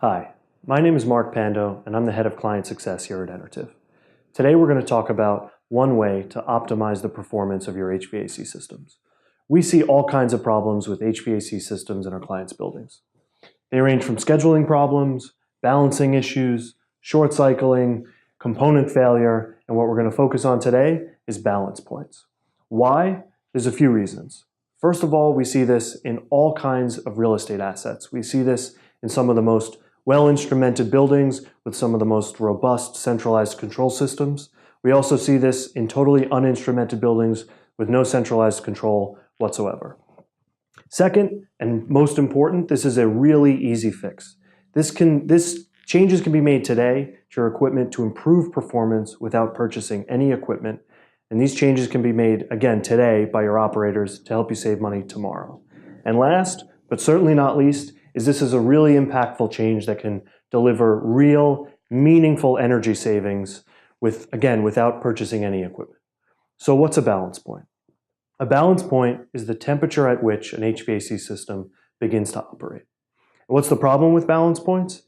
Hi, my name is Mark Pando and I'm the Head of Client Success here at Enertiv. Today we're going to talk about one way to optimize the performance of your HVAC systems. We see all kinds of problems with HVAC systems in our clients' buildings. They range from scheduling problems, balancing issues, short cycling, component failure, and what we're going to focus on today is balance points. Why? There's a few reasons. First of all, we see this in all kinds of real estate assets. We see this in some of the most well-instrumented buildings with some of the most robust centralized control systems. We also see this in totally uninstrumented buildings with no centralized control whatsoever. Second, and most important, this is a really easy fix. Changes can be made today to your equipment to improve performance without purchasing any equipment. And these changes can be made, again, today by your operators to help you save money tomorrow. And last, but certainly not least, is this is a really impactful change that can deliver real, meaningful energy savings without purchasing any equipment. So what's a balance point? A balance point is the temperature at which an HVAC system begins to operate. And what's the problem with balance points?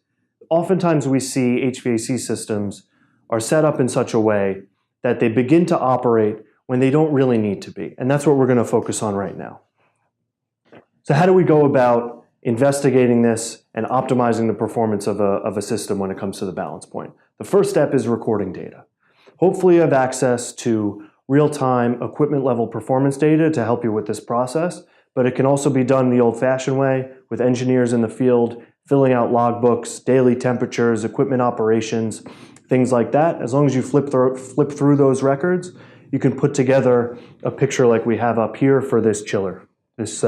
Oftentimes we see HVAC systems are set up in such a way that they begin to operate when they don't really need to be. And that's what we're going to focus on right now. So how do we go about investigating this and optimizing the performance of a system when it comes to the balance point? The first step is recording data. Hopefully you have access to real-time equipment level performance data to help you with this process, but it can also be done the old-fashioned way with engineers in the field filling out logbooks, daily temperatures, equipment operations, things like that. As long as you flip through those records, you can put together a picture like we have up here for this chiller, this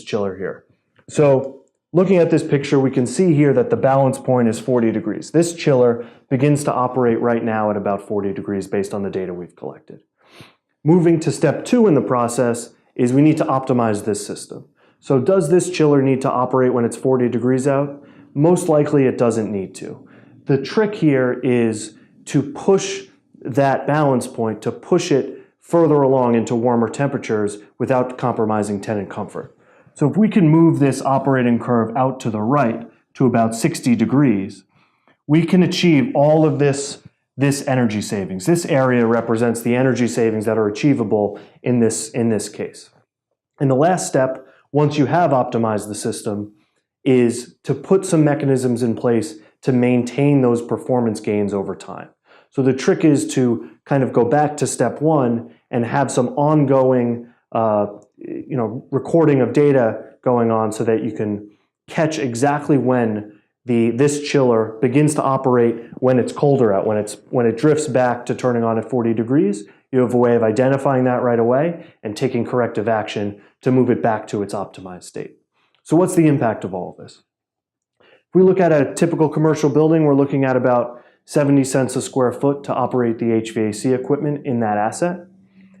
chiller here. So looking at this picture, we can see here that the balance point is 40 degrees. This chiller begins to operate right now at about 40 degrees based on the data we've collected. Moving to step 2 in the process is we need to optimize this system. So does this chiller need to operate when it's 40 degrees out? Most likely it doesn't need to. The trick here is to push that balance point, to push it further along into warmer temperatures without compromising tenant comfort. So if we can move this operating curve out to the right to about 60 degrees, we can achieve all of this energy savings. This area represents the energy savings that are achievable in this case. And the last step, once you have optimized the system, is to put some mechanisms in place to maintain those performance gains over time. So the trick is to kind of go back to step 1 and have some ongoing recording of data going on so that you can catch exactly when this chiller begins to operate when it's colder out, when it drifts back to turning on at 40 degrees. You have a way of identifying that right away and taking corrective action to move it back to its optimized state. So what's the impact of all of this? If we look at a typical commercial building, we're looking at about 70 cents a square foot to operate the HVAC equipment in that asset.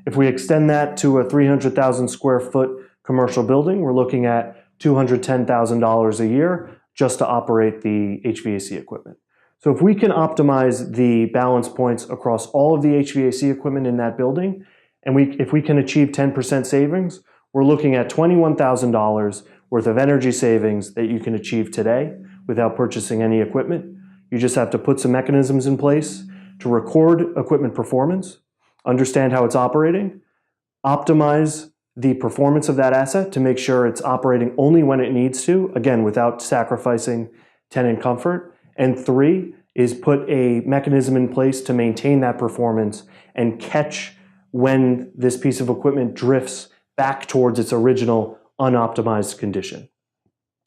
If we extend that to a 300,000 square foot commercial building, we're looking at $210,000 a year just to operate the HVAC equipment. So if we can optimize the balance points across all of the HVAC equipment in that building, and if we can achieve 10% savings, we're looking at $21,000 worth of energy savings that you can achieve today without purchasing any equipment. You just have to put some mechanisms in place to record equipment performance, understand how it's operating, optimize the performance of that asset to make sure it's operating only when it needs to, again, without sacrificing tenant comfort. And 3 is put a mechanism in place to maintain that performance and catch when this piece of equipment drifts back towards its original unoptimized condition.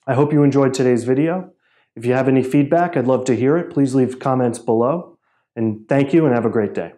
I hope you enjoyed today's video. If you have any feedback, I'd love to hear it. Please leave comments below. And thank you and have a great day.